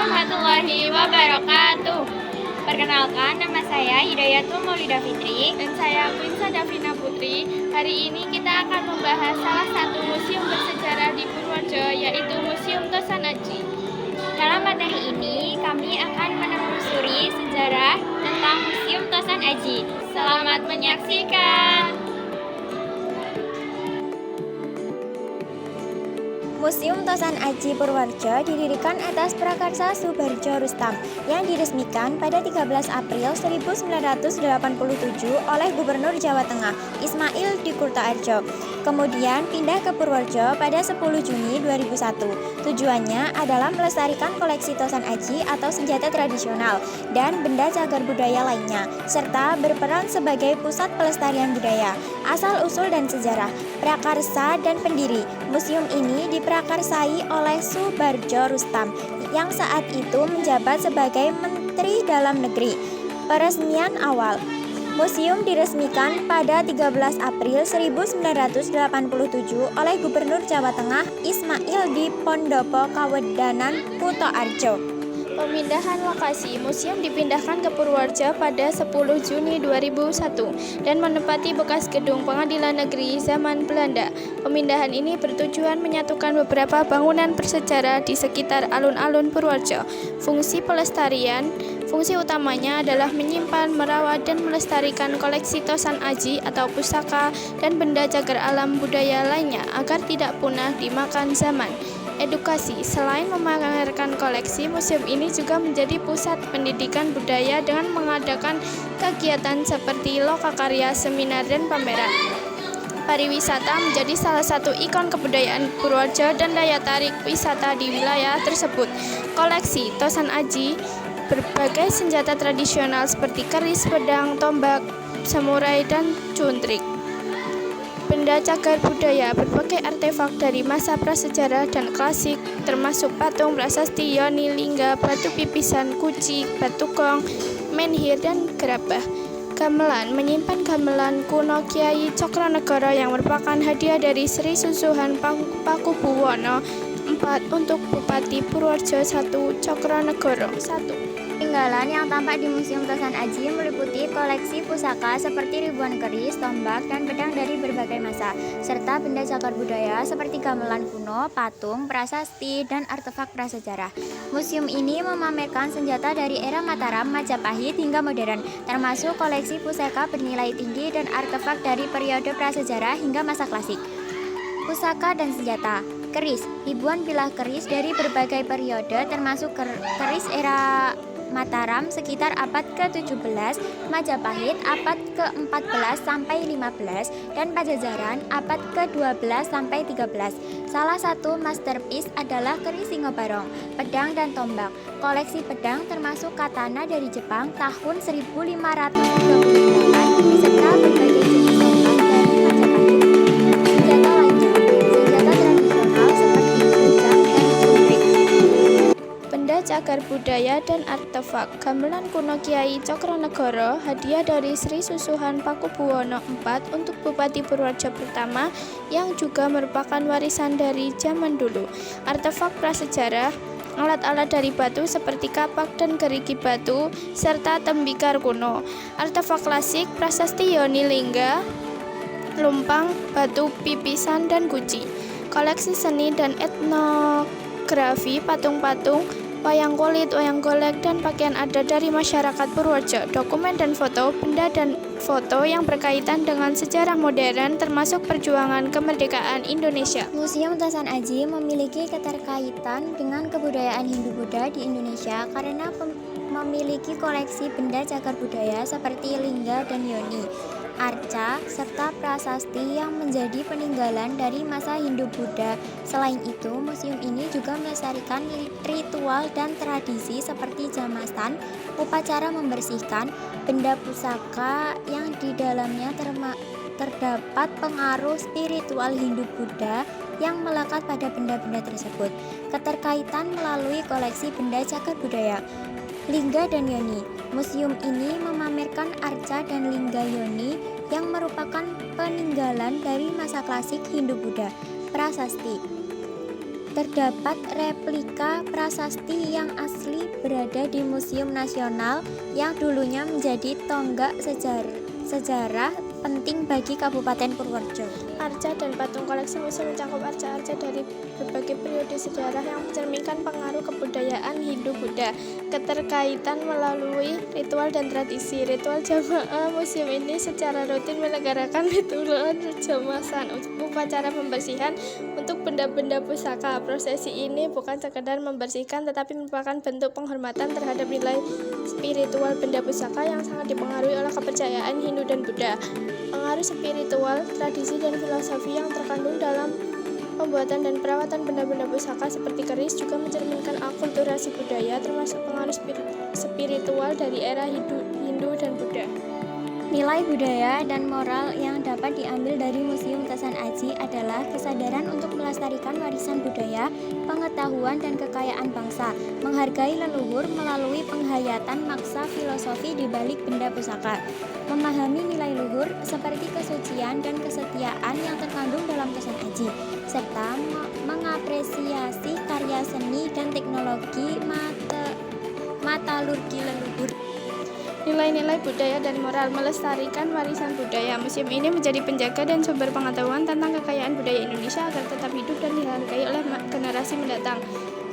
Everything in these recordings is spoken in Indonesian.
warahmatullahi wabarakatuh. Perkenalkan, nama saya Hidayatul Maulida Fitri dan saya Quinsa Davina Putri. Hari ini kita akan membahas salah satu museum bersejarah di Purworejo, yaitu Museum Tosan Aji. Dalam materi ini, kami akan menelusuri sejarah tentang Museum Tosan Aji. Selamat menyaksikan. Museum Tosan Aji Purworejo didirikan atas prakarsa Subarjo Rustam yang diresmikan pada 13 April 1987 oleh Gubernur Jawa Tengah Ismail di Kurtoarjo. Kemudian pindah ke Purworejo pada 10 Juni 2001. Tujuannya adalah melestarikan koleksi Tosan Aji atau senjata tradisional dan benda cagar budaya lainnya, serta berperan sebagai pusat pelestarian budaya. Asal-usul dan sejarah, prakarsa dan pendiri. Museum ini diprakarsai oleh Subarjo Rustam yang saat itu menjabat sebagai Menteri Dalam Negeri. Peresmian awal. Museum diresmikan pada 13 April 1987 oleh Gubernur Jawa Tengah Ismail di Pondopo Kawedanan Kutoarjo. Pemindahan lokasi, museum dipindahkan ke Purworejo pada 10 Juni 2001 dan menempati bekas gedung pengadilan negeri zaman Belanda. Pemindahan ini bertujuan menyatukan beberapa bangunan bersejarah di sekitar alun-alun Purworejo. Fungsi utamanya adalah menyimpan, merawat, dan melestarikan koleksi Tosan Aji atau pusaka dan benda cagar alam budaya lainnya agar tidak punah dimakan zaman. Edukasi, selain memamerkan koleksi, museum ini juga menjadi pusat pendidikan budaya dengan mengadakan kegiatan seperti lokakarya, seminar, dan pameran. Pariwisata menjadi salah satu ikon kebudayaan Purworejo dan daya tarik wisata di wilayah tersebut. Koleksi Tosan Aji, berbagai senjata tradisional seperti keris, pedang, tombak, samurai, dan cuntrik. Benda cagar budaya, berbagai artefak dari masa prasejarah dan klasik, termasuk patung, prasasti, yoni, lingga, batu pipisan, kuci, batu gong, menhir, dan gerabah. Gamelan, menyimpan gamelan kuno Kiai Cokronegoro yang merupakan hadiah dari Sri Susuhan Pakubuwono IV untuk Bupati Purworejo I Cokronegoro I. Peninggalan yang tampak di Museum Tosan Aji meliputi koleksi pusaka seperti ribuan keris, tombak, dan pedang dari berbagai masa, serta benda cagar budaya seperti gamelan kuno, patung, prasasti, dan artefak prasejarah. Museum ini memamerkan senjata dari era Mataram, Majapahit, hingga modern, termasuk koleksi pusaka bernilai tinggi dan artefak dari periode prasejarah hingga masa klasik. Pusaka dan senjata. Keris, ribuan bilah keris dari berbagai periode termasuk keris era Mataram sekitar abad ke-17, Majapahit abad ke-14 sampai 15, dan Pajajaran abad ke-12 sampai 13. Salah satu masterpiece adalah keris Singobarong, pedang dan tombak. Koleksi pedang termasuk katana dari Jepang tahun 1538 serta berbagai jenis tombak dari Majapahit. Senjata lainnya, senjata tradisional seperti pedang dan cuntrik. Benda cagar budaya dan artefak, gamelan kuno Kiai Cokronegoro, hadiah dari Sri Susuhan Pakubuwono IV untuk Bupati Purworejo pertama yang juga merupakan warisan dari zaman dulu. Artefak prasejarah, alat-alat dari batu seperti kapak dan gerigi batu, serta tembikar kuno. Artefak klasik, prasasti yoni lingga, lumpang, batu pipisan, dan kuci. Koleksi seni dan etnografi, patung-patung, wayang kulit, wayang golek, dan pakaian adat dari masyarakat Purworejo. Dokumen dan foto, benda dan foto yang berkaitan dengan sejarah modern termasuk perjuangan kemerdekaan Indonesia. Museum Tosan Aji memiliki keterkaitan dengan kebudayaan Hindu-Buddha di Indonesia karena memiliki koleksi benda cagar budaya seperti lingga dan yoni, arca, serta prasasti yang menjadi peninggalan dari masa Hindu-Buddha. Selain itu, museum ini juga melestarikan ritual dan tradisi seperti jamasan, upacara membersihkan, benda pusaka yang di dalamnya terdapat pengaruh spiritual Hindu-Buddha yang melekat pada benda-benda tersebut. Keterkaitan melalui koleksi benda cagar budaya. Lingga dan yoni. Museum ini memamerkan arca dan lingga yoni yang merupakan peninggalan dari masa klasik Hindu-Buddha. Prasasti. Terdapat replika prasasti yang asli berada di Museum Nasional yang dulunya menjadi tonggak sejarah penting bagi Kabupaten Purworejo. Arca dan patung koleksi museum mencakup arca-arca dari berbagai periode sejarah yang mencerminkan pengaruh kebudayaan Hindu-Buddha, keterkaitan melalui ritual dan tradisi. Ritual jamaah museum ini secara rutin menyelenggarakan ritual jamasan, upacara pembersihan untuk benda-benda pusaka. Prosesi ini bukan sekedar membersihkan tetapi merupakan bentuk penghormatan terhadap nilai spiritual benda pusaka yang sangat dipengaruhi oleh kepercayaan Hindu dan Buddha. Pengaruh spiritual, tradisi, dan filosofi yang terkandung dalam pembuatan dan perawatan benda-benda pusaka seperti keris juga mencerminkan akulturasi budaya termasuk pengaruh spiritual dari era Hindu dan Buddha. Nilai budaya dan moral yang dapat diambil dari Museum Tosan Aji adalah kesadaran untuk melestarikan warisan budaya, pengetahuan dan kekayaan bangsa, menghargai leluhur melalui penghayatan maksa filosofi di balik benda pusaka, memahami nilai luhur seperti kesucian dan kesetiaan yang terkandung dalam Tosan Aji, serta mengapresiasi karya seni dan teknologi metalurgi leluhur. Nilai-nilai budaya dan moral melestarikan warisan budaya. Museum ini menjadi penjaga dan sumber pengetahuan tentang kekayaan budaya Indonesia agar tetap hidup dan dihargai oleh generasi mendatang.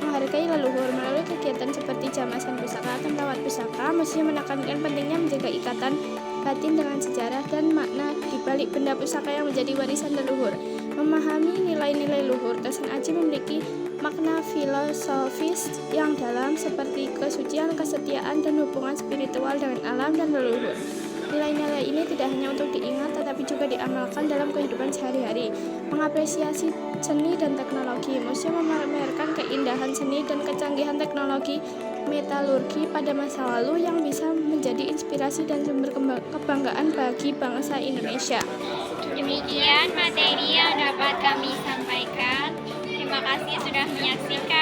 Menghargai leluhur melalui kegiatan seperti jamasan pusaka atau merawat pusaka, museum menekankan pentingnya menjaga ikatan batin dengan sejarah dan makna di balik benda pusaka yang menjadi warisan leluhur. Memahami nilai-nilai luhur, Tosan Aji memiliki makna filosofis yang dalam seperti kesucian, kesetiaan, dan hubungan spiritual dengan alam dan leluhur. Nilai-nilai ini tidak hanya untuk diingat tetapi juga diamalkan dalam kehidupan sehari-hari. Mengapresiasi seni dan teknologi, museum memamerkan keindahan seni dan kecanggihan teknologi metalurgi pada masa lalu yang bisa menjadi inspirasi dan sumber kebanggaan bagi bangsa Indonesia. Demikian materi yang dapat kami sampaikan. Terima kasih sudah menyaksikan.